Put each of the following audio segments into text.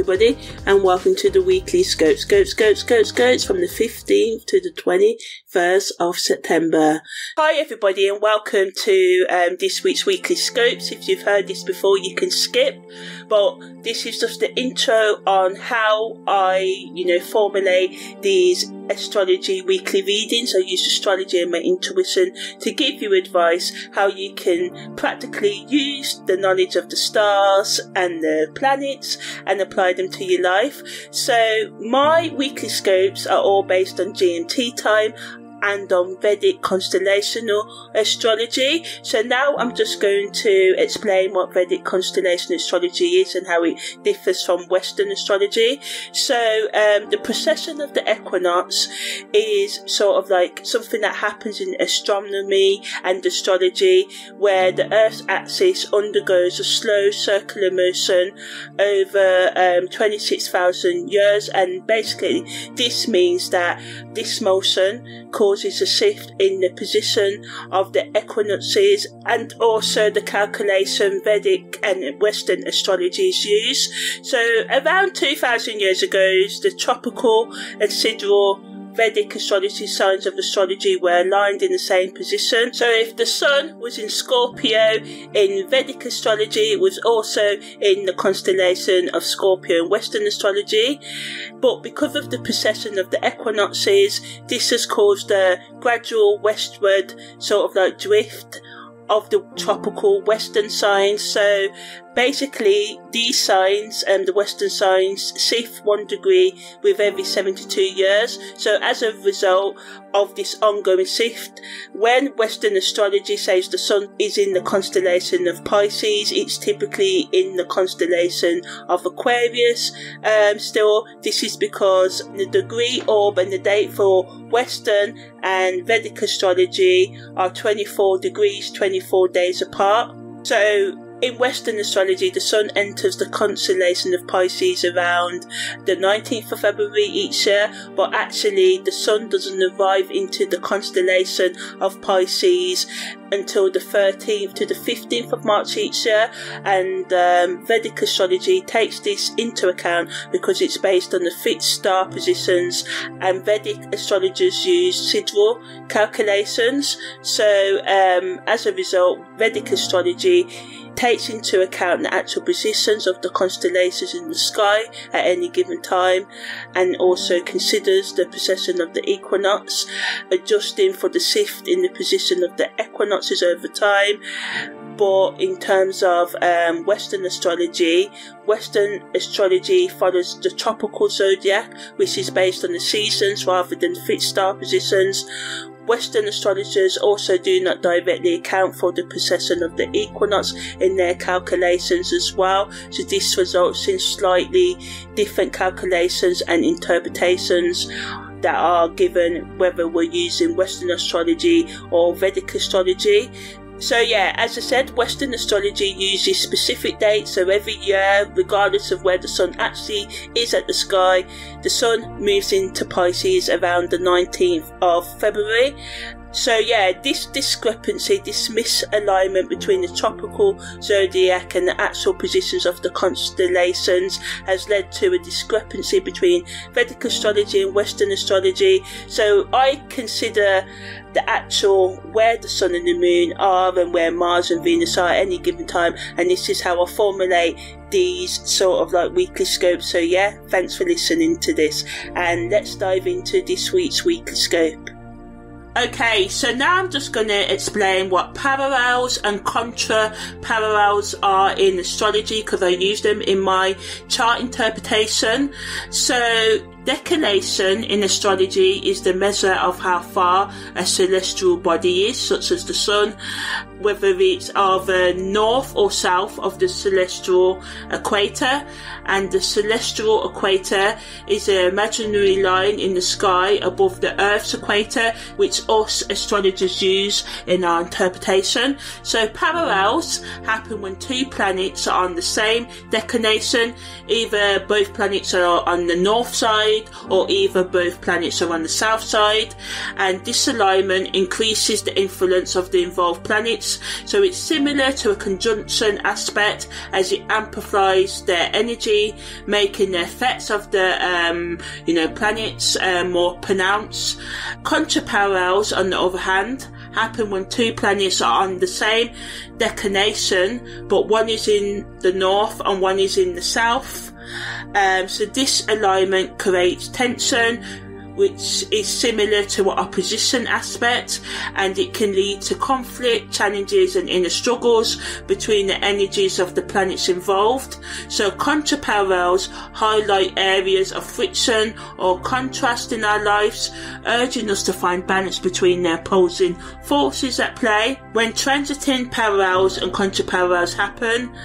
everybody, and welcome to the weekly scopes from the 15th to the 21st of September. Hi everybody, and welcome to this week's weekly scopes. If you've heard this before, you can skip, but this is just the intro on how I, formulate these astrology weekly readings. I use astrology and my intuition to give you advice how you can practically use the knowledge of the stars and the planets and apply them to your life. So my weekly scopes are all based on GMT time and on Vedic Constellational Astrology. So now I'm just going to explain what Vedic Constellational Astrology is and how it differs from Western astrology. So the precession of the equinox is sort of like something that happens in astronomy and astrology, where the Earth's axis undergoes a slow circular motion over 26,000 years, and basically this means that this motion causes a shift in the position of the equinoxes, and also the calculation Vedic and Western astrologies use. So around 2,000 years ago, the tropical and sidereal Vedic astrology signs of astrology were aligned in the same position. So if the sun was in Scorpio in Vedic astrology, it was also in the constellation of Scorpio in Western astrology. But because of the precession of the equinoxes, this has caused a gradual westward sort of like drift of the tropical Western signs. So basically these signs, the Western signs, shift 1 degree with every 72 years. So as a result of this ongoing shift, when Western astrology says the sun is in the constellation of Pisces, it's typically in the constellation of Aquarius. Still, this is because the degree, orb and the date for Western and Vedic astrology are 24 degrees, 24 days apart. So in Western astrology, the sun enters the constellation of Pisces around the 19th of February each year, but actually the sun doesn't arrive into the constellation of Pisces until the 13th to the 15th of March each year, and Vedic astrology takes this into account because it's based on the fixed star positions, and Vedic astrologers use sidereal calculations. So as a result, Vedic astrology takes into account the actual positions of the constellations in the sky at any given time, and also considers the precession of the equinox, adjusting for the shift in the position of the equinoxes over time. But in terms of Western astrology follows the tropical zodiac, which is based on the seasons rather than fixed star positions. Western astrologers also do not directly account for the precession of the equinox in their calculations as well, so this results in slightly different calculations and interpretations that are given whether we're using Western astrology or Vedic astrology. So yeah, as I said, Western astrology uses specific dates, so every year, regardless of where the sun actually is at the sky, the sun moves into Pisces around the 19th of February. So yeah, this discrepancy, this misalignment between the tropical zodiac and the actual positions of the constellations has led to a discrepancy between Vedic astrology and Western astrology. So I consider the actual where the sun and the moon are and where Mars and Venus are at any given time, and this is how I formulate these sort of like weekly scopes. So yeah, thanks for listening to this, and let's dive into this week's weekly scope. Okay, so now I'm just going to explain what parallels and contra-parallels are in astrology, because I use them in my chart interpretation. So declination in astrology is the measure of how far a celestial body is, such as the sun, whether it's either north or south of the celestial equator. And the celestial equator is an imaginary line in the sky above the Earth's equator, which us astrologers use in our interpretation. So parallels happen when two planets are on the same declination. Either both planets are on the north side side, or either both planets are on the south side. And this alignment increases the influence of the involved planets, so it's similar to a conjunction aspect, as it amplifies their energy, making the effects of the planets more pronounced. Contra-parallels, on the other hand, happen when two planets are on the same declination, but one is in the north and one is in the south. So this alignment creates tension, which is similar to an opposition aspect, and it can lead to conflict, challenges and inner struggles between the energies of the planets involved. So contra-parallels highlight areas of friction or contrast in our lives, urging us to find balance between their opposing forces at play. When transiting parallels and contra-parallels happen,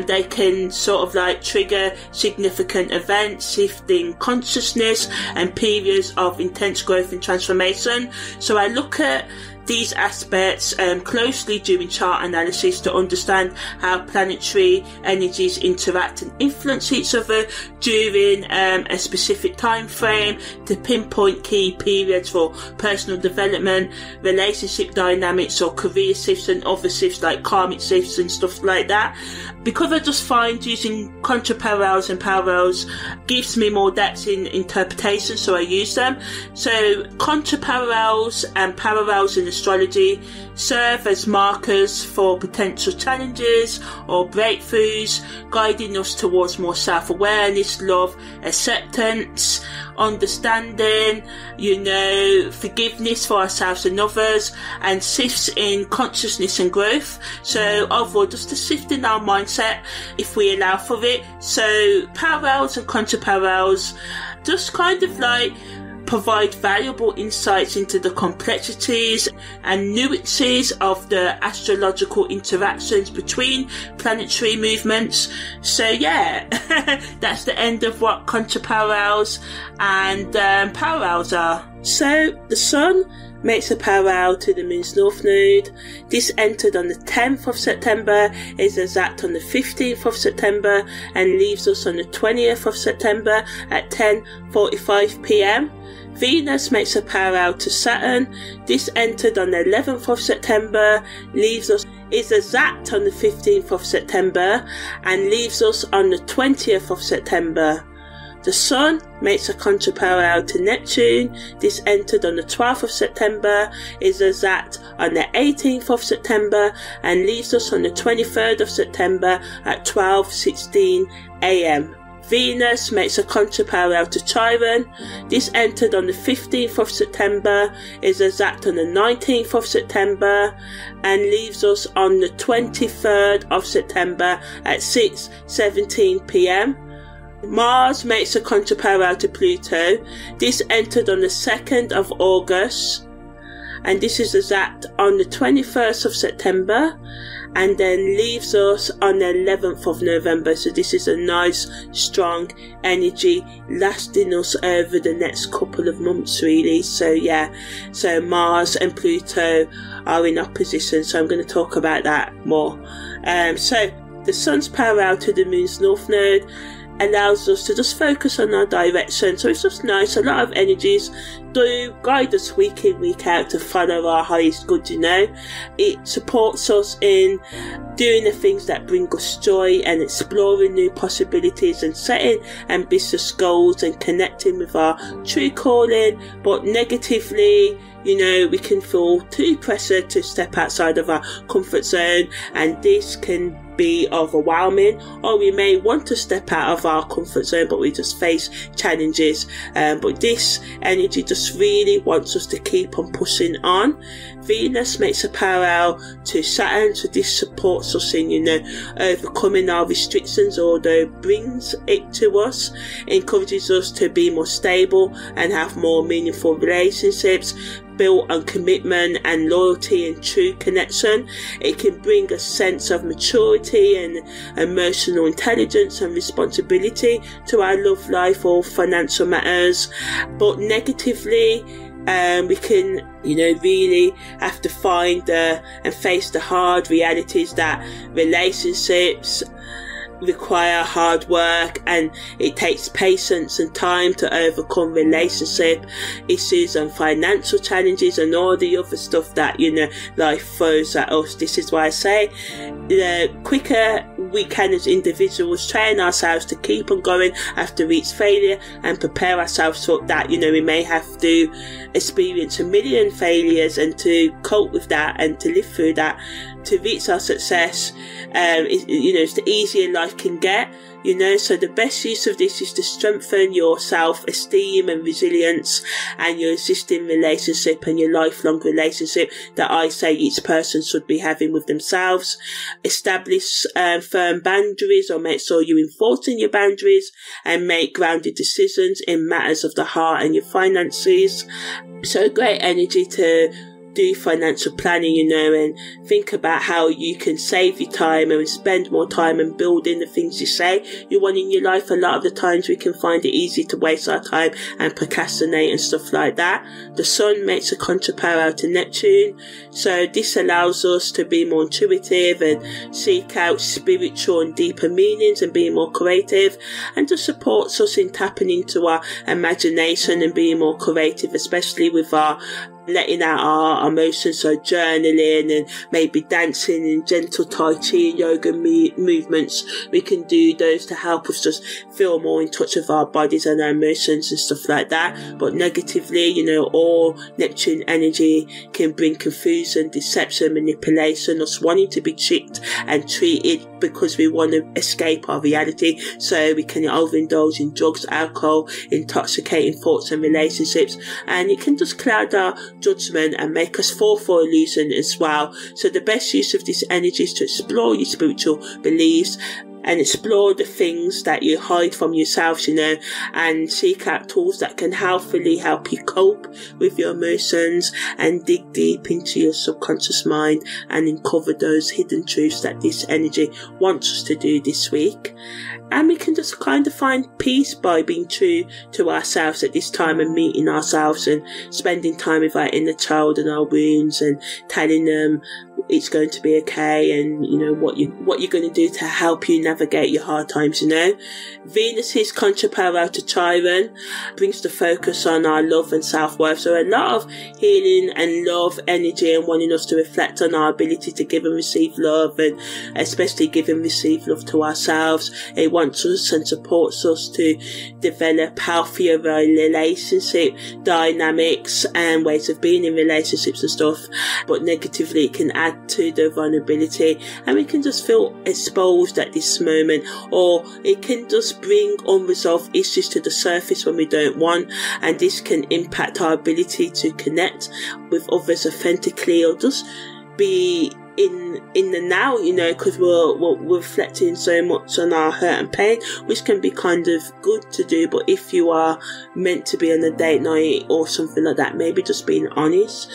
they can sort of like trigger significant events, shifting consciousness and periods of intense growth and transformation. So I look at these aspects closely during chart analysis to understand how planetary energies interact and influence each other during a specific time frame, to pinpoint key periods for personal development, relationship dynamics or career shifts, and other shifts like karmic shifts and stuff like that. Because I just find using contra-parallels and parallels gives me more depth in interpretation, so I use them. So contra-parallels and parallels in astrology serve as markers for potential challenges or breakthroughs, guiding us towards more self-awareness, love, acceptance, understanding, forgiveness for ourselves and others, and shifts in consciousness and growth. So overall, just a shift in our mindset if we allow for it. So parallels and contra-parallels just kind of like provide valuable insights into the complexities and nuances of the astrological interactions between planetary movements. So yeah, that's the end of what contra-parallels and parallels are. So the Sun makes a parallel to the Moon's North Node. This entered on the 10th of September, is exact on the 15th of September, and leaves us on the 20th of September at 10:45 p.m. Venus makes a parallel to Saturn. This entered on the 11th of September, leaves us, is exact on the 15th of September, and leaves us on the 20th of September. The Sun makes a contra-parallel to Neptune. This entered on the 12th of September, is exact on the 18th of September, and leaves us on the 23rd of September at 12:16 a.m. Venus makes a contra-parallel to Chiron. This entered on the 15th of September, is exact on the 19th of September, and leaves us on the 23rd of September at 6:17 p.m. Mars makes a contra-parallel to Pluto. This entered on the 2nd of August, and this is exact on the 21st of September, and then leaves us on the 11th of November. So this is a nice strong energy lasting us over the next couple of months really. So yeah, so Mars and Pluto are in opposition, so I'm going to talk about that more. So the Sun's parallel to the Moon's North Node allows us to just focus on our direction. So it's just nice. A lot of energies do guide us week in, week out to follow our highest good, It supports us in doing the things that bring us joy and exploring new possibilities and setting ambitious goals and connecting with our true calling. But negatively, we can feel too pressured to step outside of our comfort zone, and this can be overwhelming, or we may want to step out of our comfort zone but we just face challenges, but this energy just really wants us to keep on pushing on. Venus makes a parallel to Saturn, so this supports us in overcoming our restrictions, although brings it to us, encourages us to be more stable and have more meaningful relationships built on commitment and loyalty and true connection. It can bring a sense of maturity and emotional intelligence and responsibility to our love life or financial matters. But negatively, we can really have to find and face the hard realities that relationships require hard work, and it takes patience and time to overcome relationship issues and financial challenges and all the other stuff that, you know, life throws at us. This is why I say the quicker we can as individuals train ourselves to keep on going after each failure and prepare ourselves for that. You know, we may have to experience 1 million failures, and to cope with that and to live through that to reach our success, you know, it's the easier life can get. You know, so the best use of this is to strengthen your self-esteem and resilience and your existing relationship and your lifelong relationship that I say each person should be having with themselves. Establish firm boundaries, or make sure you're enforcing your boundaries, and make grounded decisions in matters of the heart and your finances. So great energy to do financial planning, you know, and think about how you can save your time and spend more time and building the things you say you want in your life. A lot of the times we can find it easy to waste our time and procrastinate and stuff like that. The sun makes a contra-parallel to Neptune, so this allows us to be more intuitive and seek out spiritual and deeper meanings and being more creative, and just supports us in tapping into our imagination and being more creative, especially with our letting out our emotions, so journaling and maybe dancing and gentle tai chi and yoga movements. We can do those to help us just feel more in touch with our bodies and our emotions and stuff like that. But negatively, you know, all Neptune energy can bring confusion, deception, manipulation, us wanting to be tricked and treated because we want to escape our reality. So we can overindulge in drugs, alcohol, intoxicating thoughts and relationships, and it can just cloud our judgment and make us fall for illusion as well. So the best use of this energy is to explore your spiritual beliefs and explore the things that you hide from yourselves, you know, and seek out tools that can helpfully help you cope with your emotions and dig deep into your subconscious mind and uncover those hidden truths that this energy wants us to do this week. And we can just kind of find peace by being true to ourselves at this time and meeting ourselves and spending time with our inner child and our wounds and telling them it's going to be okay, and you know what you're going to do to help you navigate your hard times. You know, Venus's contra-parallel to Chiron brings the focus on our love and self-worth, so a lot of healing and love energy and wanting us to reflect on our ability to give and receive love, and especially give and receive love to ourselves. It wants us and supports us to develop healthier relationship dynamics and ways of being in relationships and stuff. But negatively, it can add to the vulnerability, and we can just feel exposed at this moment, or it can just bring unresolved issues to the surface when we don't want, and this can impact our ability to connect with others authentically, or just be in the now, you know, because we're reflecting so much on our hurt and pain, which can be kind of good to do. But if you are meant to be on a date night or something like that, maybe just being honest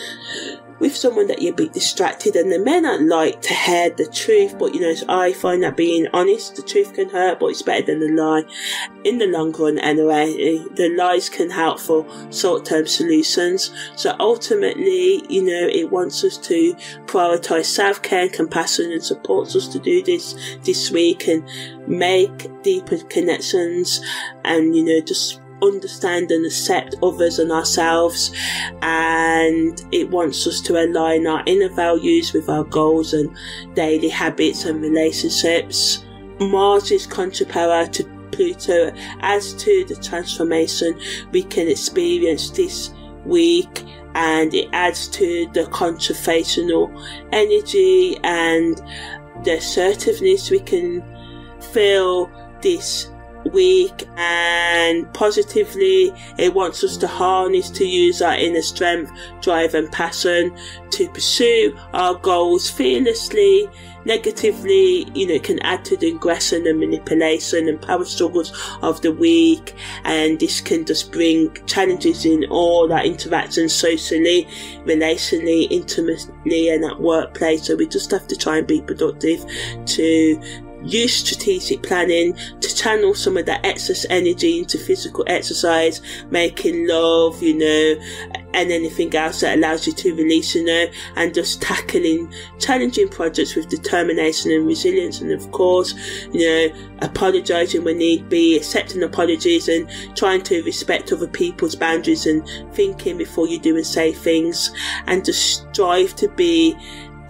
with someone that you're a bit distracted, and they may not like to hear the truth, but you know, I find that being honest, the truth can hurt, but it's better than the lie in the long run anyway. The lies can help for short-term solutions. So ultimately, you know, it wants us to prioritize self-care and compassion, and supports us to do this week and make deeper connections, and you know, just understand and accept others and ourselves. And it wants us to align our inner values with our goals and daily habits and relationships. Mars is contra-parallel to Pluto. As to the transformation we can experience this week, and it adds to the contra-facial energy and the assertiveness we can feel this week. And positively, it wants us to harness, to use our inner strength, drive and passion to pursue our goals fearlessly. Negatively, you know, it can add to the aggression and manipulation and power struggles of the week, and this can just bring challenges in all our interactions socially, relationally, intimately and at workplace. So we just have to try and be productive to use strategic planning to channel some of that excess energy into physical exercise, making love, and anything else that allows you to release, and just tackling challenging projects with determination and resilience. And of course, apologizing when need be, accepting apologies, and trying to respect other people's boundaries and thinking before you do and say things, and just strive to be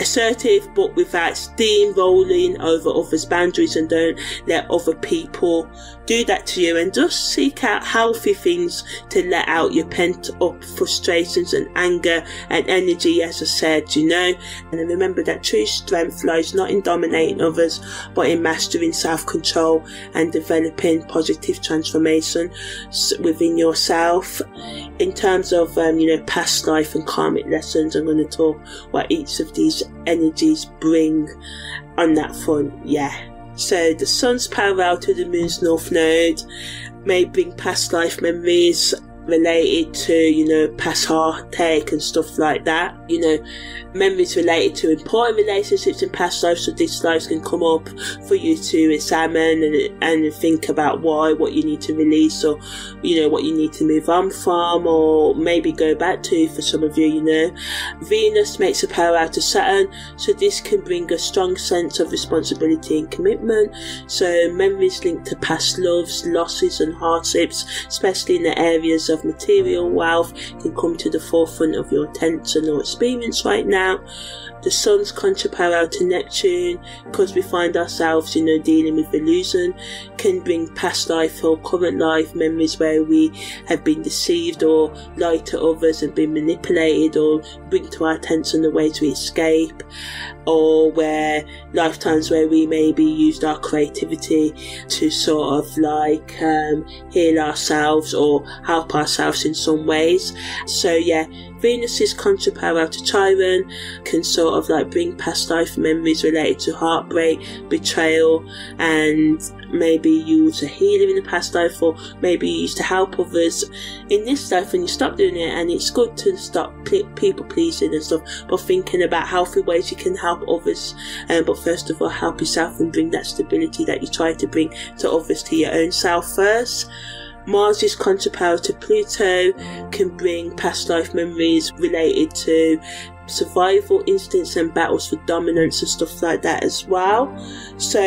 assertive but without steamrolling over others' boundaries, and don't let other people do that to you, and just seek out healthy things to let out your pent up frustrations and anger and energy, as I said, and remember that true strength lies not in dominating others but in mastering self-control and developing positive transformation within yourself. In terms of past life and karmic lessons, I'm going to talk what each of these energies bring on that front. So the sun's parallel to the moon's north node may bring past life memories related to past heartache and stuff like that, memories related to important relationships in past lives. So these lives can come up for you to examine and think about what you need to release, or what you need to move on from, or maybe go back to for some of you. Venus makes a parallel to Saturn, so this can bring a strong sense of responsibility and commitment. So memories linked to past loves, losses and hardships, especially in the areas of material wealth, can come to the forefront of your attention or experience right now. The sun's contra-parallel to Neptune, because we find ourselves dealing with illusion, can bring past life or current life memories where we have been deceived or lied to others and been manipulated, or bring to our attention the ways we escape, or where lifetimes where we maybe used our creativity to sort of heal ourselves or help ourselves in some ways. So Venus's contra-parallel to Chiron can sort of bring past life memories related to heartbreak, betrayal, and maybe you was a healer in the past life, or maybe you used to help others in this life and you stop doing it. And it's good to stop people pleasing and stuff, but thinking about healthy ways you can help others, but first of all help yourself and bring that stability that you try to bring to others to your own self first. Mars's contra-parallel to Pluto can bring past life memories related to survival instincts and battles for dominance and stuff like that as well. So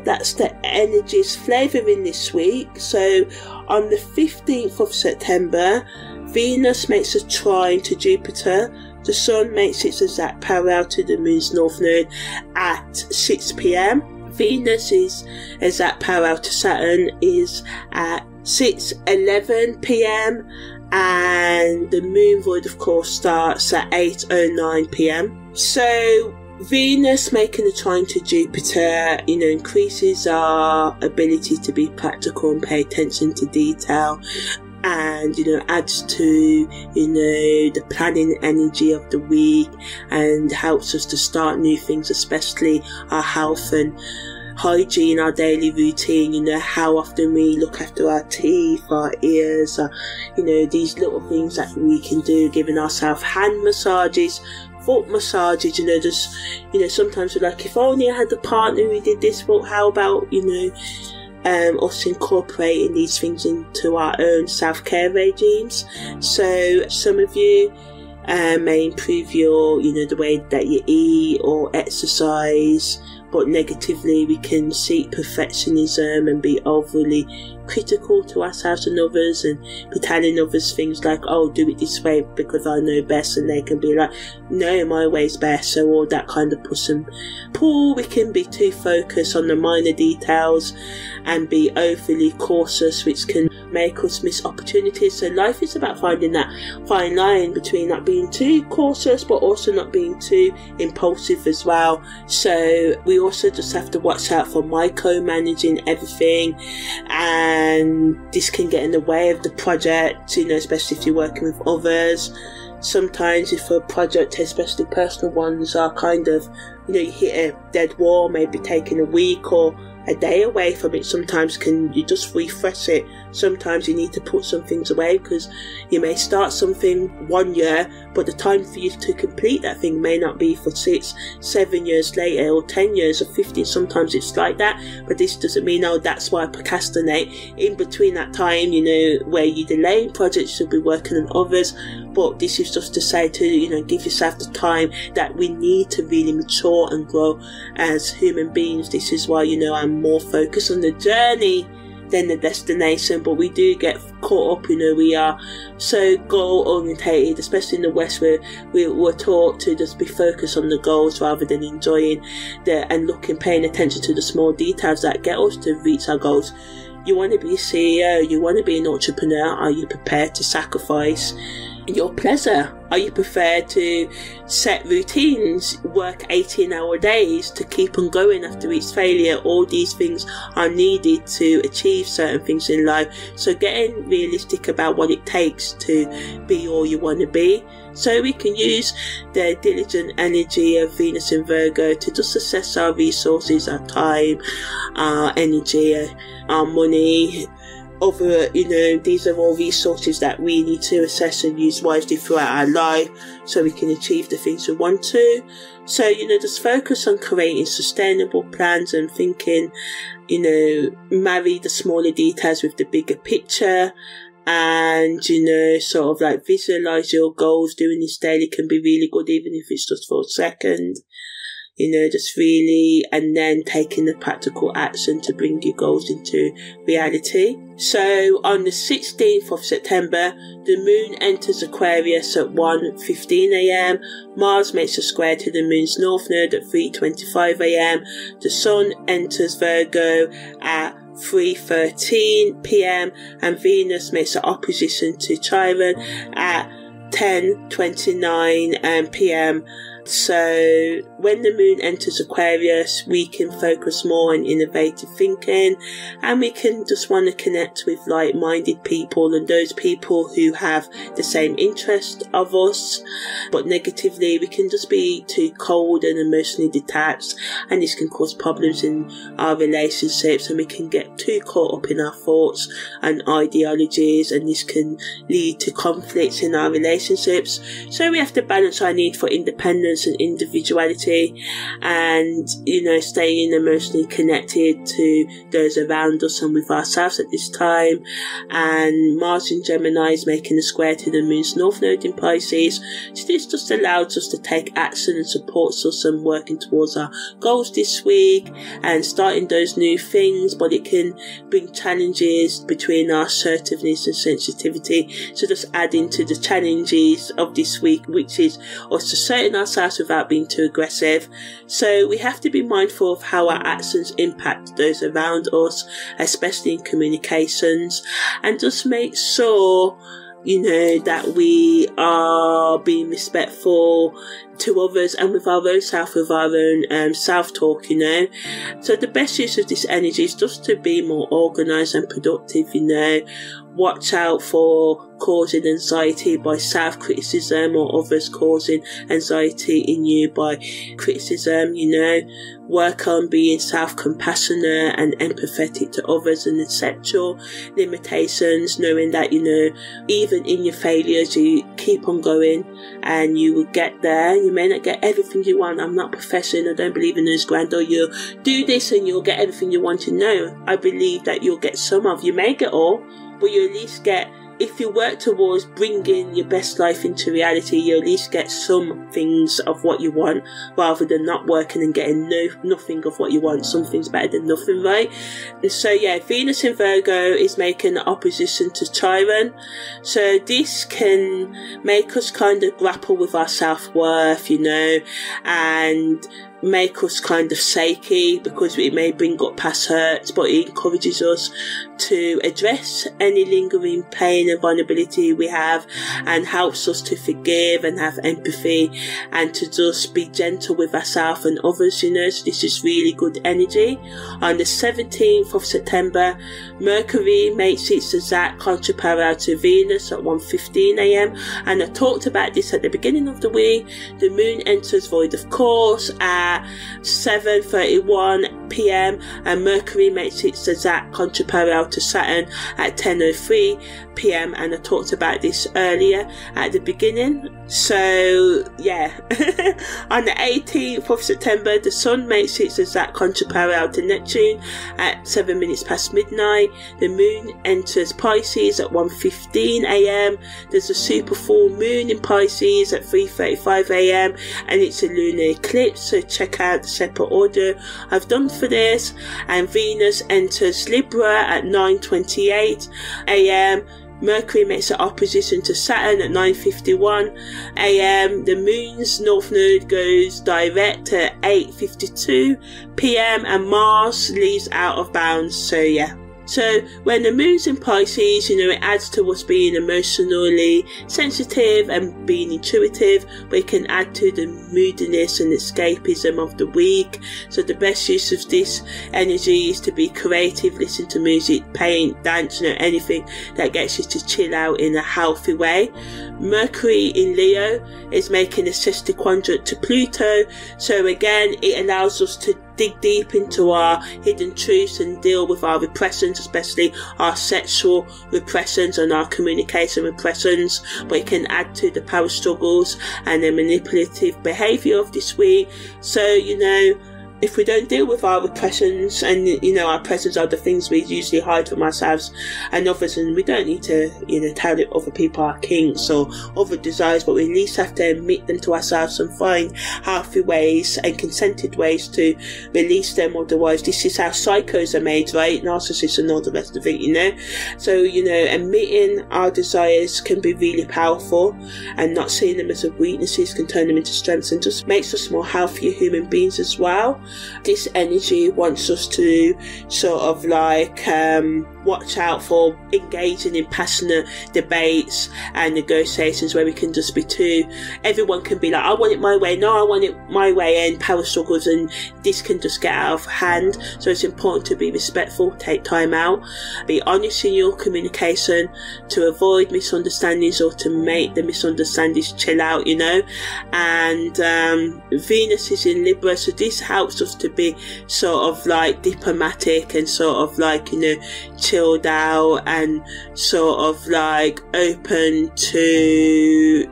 that's the energies flavouring this week. So on the 15th of September, Venus makes a trine to Jupiter. The sun makes its exact parallel to the moon's north node at 6 p.m. Venus's exact parallel to Saturn is at 6:11 p.m. and the moon void of course starts at 8:09 p.m. So Venus making a trine to Jupiter, increases our ability to be practical and pay attention to detail, and adds to the planning energy of the week, and helps us to start new things, especially our health and hygiene, our daily routine, how often we look after our teeth, our ears, these little things that we can do, giving ourselves hand massages, foot massages, just, sometimes we're like, if only I had a partner who did this, but how about, us incorporating these things into our own self-care regimes. So some of you may improve your, the way that you eat or exercise, but negatively we can seek perfectionism and be overly critical to ourselves and others, and be telling others things like, oh, do it this way because I know best, and they can be like, no, my way's best. So all that kind of push and pull. We can be too focused on the minor details and be overly cautious, which can make us miss opportunities. So life is about finding that fine line between not being too cautious but also not being too impulsive as well. So we also just have to watch out for micromanaging everything, and this can get in the way of the project, especially if you're working with others. Sometimes if a project, especially personal ones, are kind of, you hit a dead wall, maybe taking a week or a day away from it, sometimes you just refresh it sometimes you need to put some things away, because you may start something 1 year, but the time for you to complete that thing may not be for 6, 7 years later, or 10 years, or 15. Sometimes it's like that, but this doesn't mean, oh, that's why I procrastinate. In between that time, you know, where you delay projects, you'll be working on others. But this is just to say to, you know, give yourself the time that we need to really mature and grow as human beings. This is why, you know, I'm more focused on the journey than the destination. But we do get caught up, you know, we are so goal orientated, especially in the West, where we're taught to just be focused on the goals rather than enjoying and paying attention to the small details that get us to reach our goals. You want to be a CEO, you want to be an entrepreneur. Are you prepared to sacrifice your pleasure? Are you prepared to set routines, work 18-hour days to keep on going after each failure? All these things are needed to achieve certain things in life. So getting realistic about what it takes to be all you want to be. So we can use the diligent energy of Venus in Virgo to just assess our resources, our time, our energy, our money. You know, these are all resources that we need to assess and use wisely throughout our life so we can achieve the things we want to. So, you know, just focus on creating sustainable plans and thinking, you know, marry the smaller details with the bigger picture. And, you know, sort of like visualize your goals. Doing this daily can be really good, even if it's just for a second. You know, just really, and then taking the practical action to bring your goals into reality. So on the 16th of September, the moon enters Aquarius at 1:15 a.m. Mars makes a square to the moon's north node at 3:25 a.m. The sun enters Virgo at 3:13 p.m. and Venus makes an opposition to Chiron at 10:29 p.m. So when the moon enters Aquarius, we can focus more on innovative thinking, and we can just want to connect with like-minded people and those people who have the same interest of us. But negatively, we can just be too cold and emotionally detached, and this can cause problems in our relationships, and we can get too caught up in our thoughts and ideologies, and this can lead to conflicts in our relationships. So we have to balance our need for independence and individuality, and, you know, staying emotionally connected to those around us and with ourselves at this time. And Mars in Gemini is making a square to the moon's north node in Pisces, so this just allows us to take action and supports us in working towards our goals this week and starting those new things. But it can bring challenges between our assertiveness and sensitivity, so just adding to the challenges of this week, which is us asserting ourselves without being too aggressive. So we have to be mindful of how our actions impact those around us, especially in communications, and just make sure, you know, that we are being respectful to others and with our own self, with our own self-talk, you know. So the best use of this energy is just to be more organised and productive, you know. Watch out for causing anxiety by self-criticism or others causing anxiety in you by criticism, you know. Work on being self-compassionate and empathetic to others and accept your limitations, knowing that, you know, even in your failures, you keep on going and you will get there. You may not get everything you want. I'm not a professional. I don't believe in those grand, or you'll do this and you'll get everything you want to know. I believe that you'll get some of, you may get all, but you at least get, if you work towards bringing your best life into reality, you at least get some things of what you want, rather than not working and getting nothing of what you want. Something's better than nothing, right? And so yeah, Venus in Virgo is making an opposition to Chiron. So this can make us kind of grapple with our self-worth, you know, and make us kind of shaky, because it may bring up past hurts, but it encourages us to address any lingering pain and vulnerability we have, and helps us to forgive and have empathy and to just be gentle with ourselves and others, you know. So this is really good energy. On the 17th of September, Mercury makes its exact contra-parallel to Venus at 1:15 a.m. and I talked about this at the beginning of the week. The moon enters void of course, and at 7:31 p.m. and Mercury makes its exact contra-parallel to Saturn at 10:03 p.m. and I talked about this earlier at the beginning. So yeah, on the 18th of September the Sun makes its exact contra-parallel to Neptune at 7 minutes past midnight. The Moon enters Pisces at 1:15 a.m. There's a super full moon in Pisces at 3:35 a.m. and it's a lunar eclipse, so check out the separate audio I've done for this. And Venus enters Libra at 9:28 a.m. Mercury makes an opposition to Saturn at 9:51 a.m. The Moon's North Node goes direct at 8:52 p.m. and Mars leaves out of bounds. So yeah. So when the Moon's in Pisces, it adds to us being emotionally sensitive and being intuitive, but it can add to the moodiness and escapism of the week. So the best use of this energy is to be creative, listen to music, paint, dance, anything that gets you to chill out in a healthy way. Mercury in Leo is making a sextile quadrant to Pluto, so again it allows us to dig deep into our hidden truths and deal with our repressions, especially our sexual repressions and our communication repressions, but it can add to the power struggles and the manipulative behaviour of this week. So if we don't deal with our repressions and our pressions are the things we usually hide from ourselves and others, and we don't need to tell that other people are kinks or other desires, but we at least have to admit them to ourselves and find healthy ways and consented ways to release them. Otherwise, this is how psychos are made, right? Narcissists and all the rest of it, so admitting our desires can be really powerful, and not seeing them as weaknesses can turn them into strengths and just makes us more healthier human beings as well. This energy wants us to sort of watch out for engaging in passionate debates and negotiations where we can just be everyone can be like, I want it my way, no, I want it my way, and power struggles, and this can just get out of hand. So it's important to be respectful, take time out, be honest in your communication to avoid misunderstandings or to make the misunderstandings chill out, and Venus is in Libra, so this helps us to be sort of diplomatic and sort of chilled out and sort of open to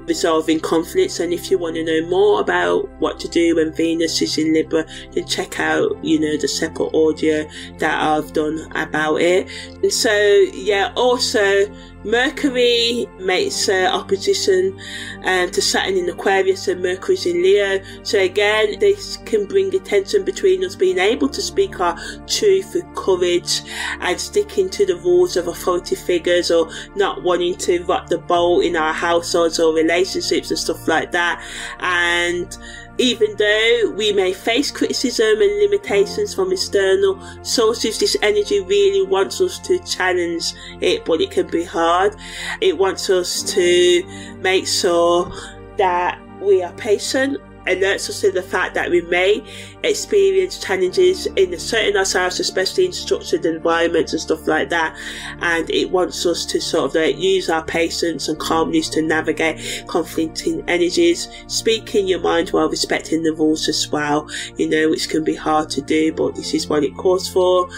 resolving conflicts. And if you want to know more about what to do when Venus is in Libra, then check out the separate audio that I've done about it. And so yeah, also Mercury makes opposition to Saturn in Aquarius, and Mercury's in Leo. So again, this can bring a tension between us being able to speak our truth with courage and sticking to the rules of authority figures, or not wanting to rock the boat in our households or relationships and stuff like that. And even though we may face criticism and limitations from external sources, this energy really wants us to challenge it, but it can be hard. It wants us to make sure that we are patient, alerts us to the fact that we may experience challenges in asserting ourselves, especially in structured environments and stuff like that, and it wants us to sort of use our patience and calmness to navigate conflicting energies, speaking your mind while respecting the rules as well, which can be hard to do, but this is what it calls for.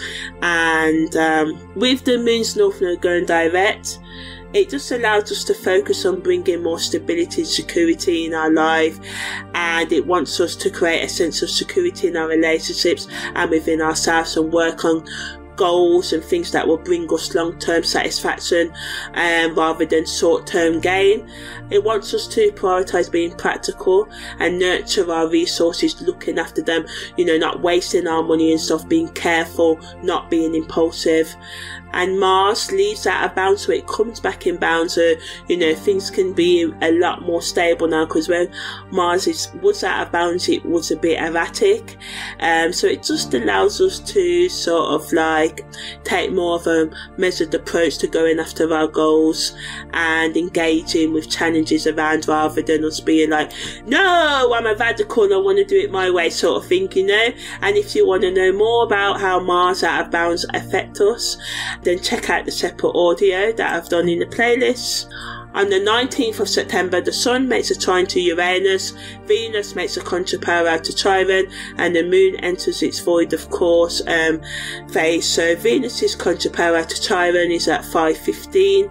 And with the Moon's North Node going direct, it just allows us to focus on bringing more stability and security in our life, and it wants us to create a sense of security in our relationships and within ourselves, and work on goals and things that will bring us long-term satisfaction rather than short-term gain. It wants us to prioritise being practical and nurture our resources, looking after them, not wasting our money and stuff, being careful, not being impulsive. And Mars leaves out of bounds, so it comes back in bounds, so things can be a lot more stable now, because when Mars was out of bounds, it was a bit erratic, so it just allows us to sort of take more of a measured approach to going after our goals and engaging with challenges around, rather than us being no, I'm a radical, I want to do it my way sort of thing, And if you want to know more about how Mars out of bounds affect us, then check out the separate audio that I've done in the playlist. On the 19th of September, the Sun makes a trine to Uranus, Venus makes a contra-parallel to Chiron, and the Moon enters its void of course phase. So Venus's contra-parallel to Chiron is at 5:15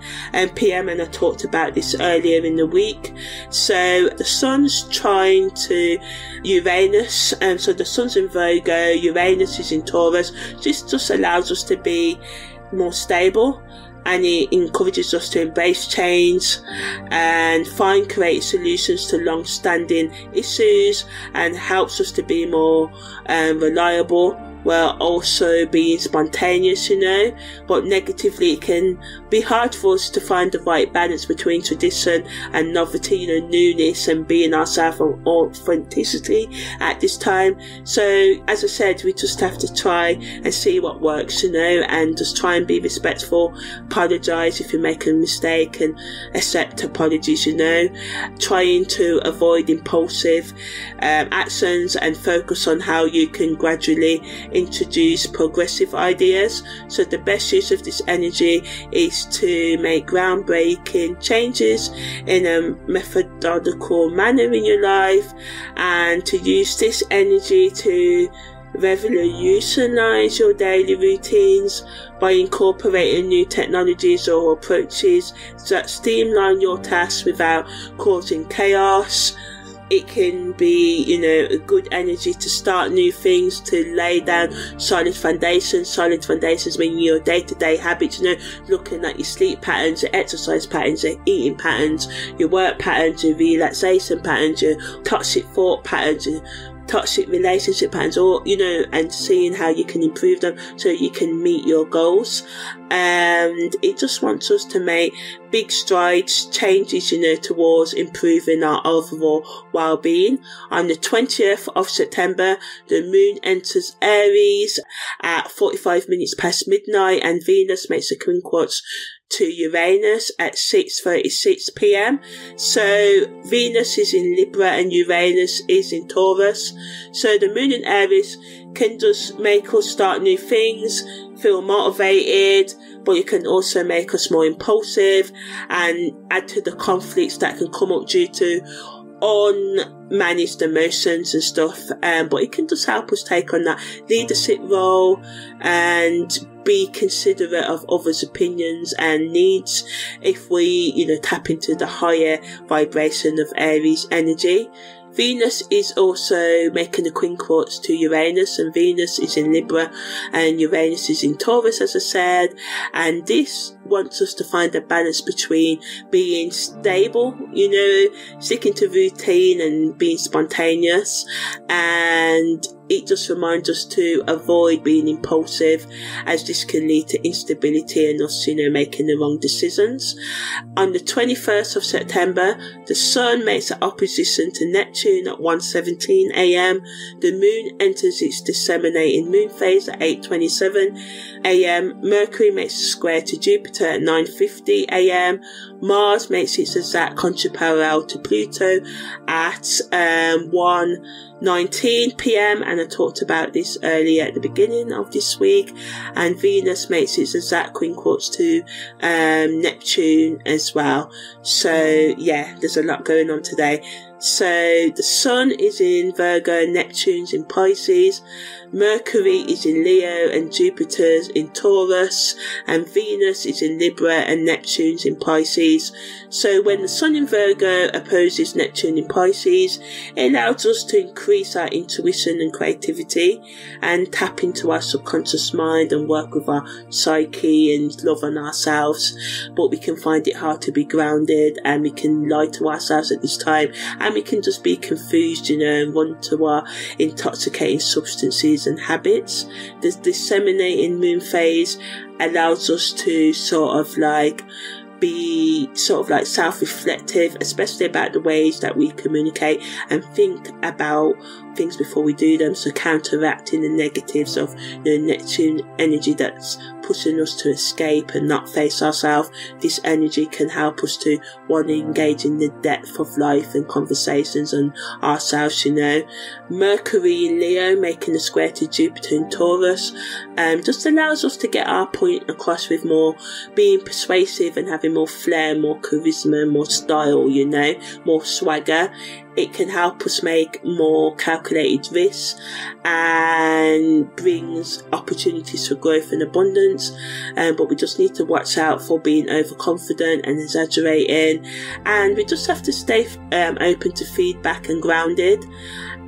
PM, and I talked about this earlier in the week. So the Sun's trine to Uranus, so the Sun's in Virgo, Uranus is in Taurus. This just allows us to be more stable, and it encourages us to embrace change and find creative solutions to long-standing issues, and helps us to be more reliable while also being spontaneous, but negatively it can be hard for us to find the right balance between tradition and novelty, newness, and being ourselves and authenticity at this time. So as I said, we just have to try and see what works, and just try and be respectful, apologise if you make a mistake and accept apologies, trying to avoid impulsive actions and focus on how you can gradually introduce progressive ideas. So the best use of this energy is to make groundbreaking changes in a methodical manner in your life, and to use this energy to revolutionize your daily routines by incorporating new technologies or approaches that streamline your tasks without causing chaos. It can be, a good energy to start new things, to lay down solid foundations. Solid foundations mean your day-to-day habits, looking at your sleep patterns, your exercise patterns, your eating patterns, your work patterns, your relaxation patterns, your toxic thought patterns, your toxic relationship patterns, or and seeing how you can improve them so you can meet your goals. And it just wants us to make big strides, changes, towards improving our overall well-being. On the 20th of September, the Moon enters Aries at 45 minutes past midnight, and Venus makes a quincunx to Uranus at 6:36 PM. So Venus is in Libra and Uranus is in Taurus. So the Moon in Aries can just make us start new things, feel motivated, but it can also make us more impulsive and add to the conflicts that can come up due to unmanaged emotions and stuff. But it can just help us take on that leadership role and be considerate of others' opinions and needs if we, tap into the higher vibration of Aries energy. Venus is also making a quincunx to Uranus, and Venus is in Libra and Uranus is in Taurus, as I said, and this wants us to find a balance between being stable, sticking to routine and being spontaneous, and it just reminds us to avoid being impulsive, as this can lead to instability and us, making the wrong decisions. On the 21st of September, the Sun makes an opposition to Neptune at 1:17 AM. The Moon enters its disseminating moon phase at 8:27 AM. Mercury makes a square to Jupiter at 9:50 AM. Mars makes its exact contra-parallel to Pluto at 1:19 PM, and I talked about this earlier at the beginning of this week. And Venus makes its exact quincunx to Neptune as well. So yeah, there's a lot going on today. So the Sun is in Virgo, Neptune's in Pisces, Mercury is in Leo and Jupiter's in Taurus, and Venus is in Libra and Neptune's in Pisces. So when the Sun in Virgo opposes Neptune in Pisces, it allows us to increase our intuition and creativity and tap into our subconscious mind and work with our psyche and love on ourselves. But we can find it hard to be grounded, and we can lie to ourselves at this time, and we can just be confused, and run to our intoxicating substances and habits. The disseminating moon phase allows us to be self-reflective, especially about the ways that we communicate, and think about things before we do them, so counteracting the negatives of the Neptune energy that's pushing us to escape and not face ourselves. This energy can help us to want to engage in the depth of life and conversations and ourselves, you know. Mercury in Leo making a square to Jupiter in Taurus just allows us to get our point across with more being persuasive and having more flair, more charisma, more style, you know, more swagger. It can help us make more calculated risks and brings opportunities for growth and abundance. But we just need to watch out for being overconfident and exaggerating. And we just have to stay open to feedback and grounded.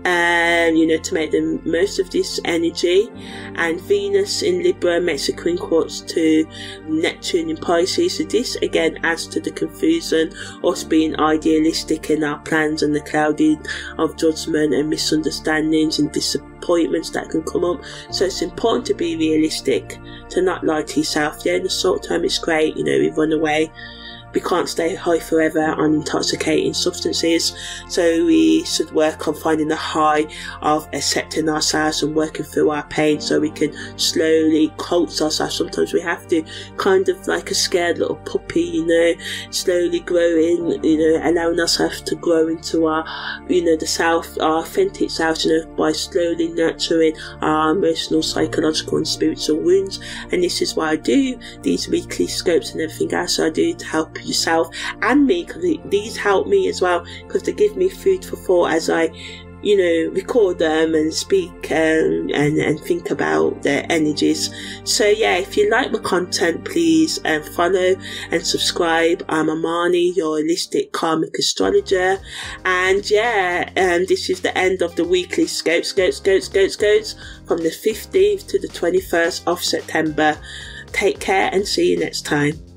You know, to make the most of this energy. And Venus in Libra makes a quartz to Neptune in Pisces, so this again adds to the confusion, us being idealistic in our plans and the clouding of judgment and misunderstandings and disappointments that can come up. So it's important to be realistic, to not lie to yourself. Yeah, in the short term it's great, you know, we run away. We can't stay high forever on intoxicating substances, so we should work on finding the high of accepting ourselves and working through our pain so we can slowly coax ourselves. Sometimes we have to, kind of like a scared little puppy, you know, slowly growing, you know, allowing ourselves to grow into our, you know, the self, our authentic self, you know, by slowly nurturing our emotional, psychological and spiritual wounds. And this is why I do these weekly scopes and everything else I do to help yourself and me, because these help me as well, because they give me food for thought as I, you know, record them and speak and think about their energies. So yeah, if you like my content, please follow and subscribe. I'm Amani, your holistic karmic astrologer, and yeah, this is the end of the weekly scopes from the 15th to the 21st of September. Take care and see you next time.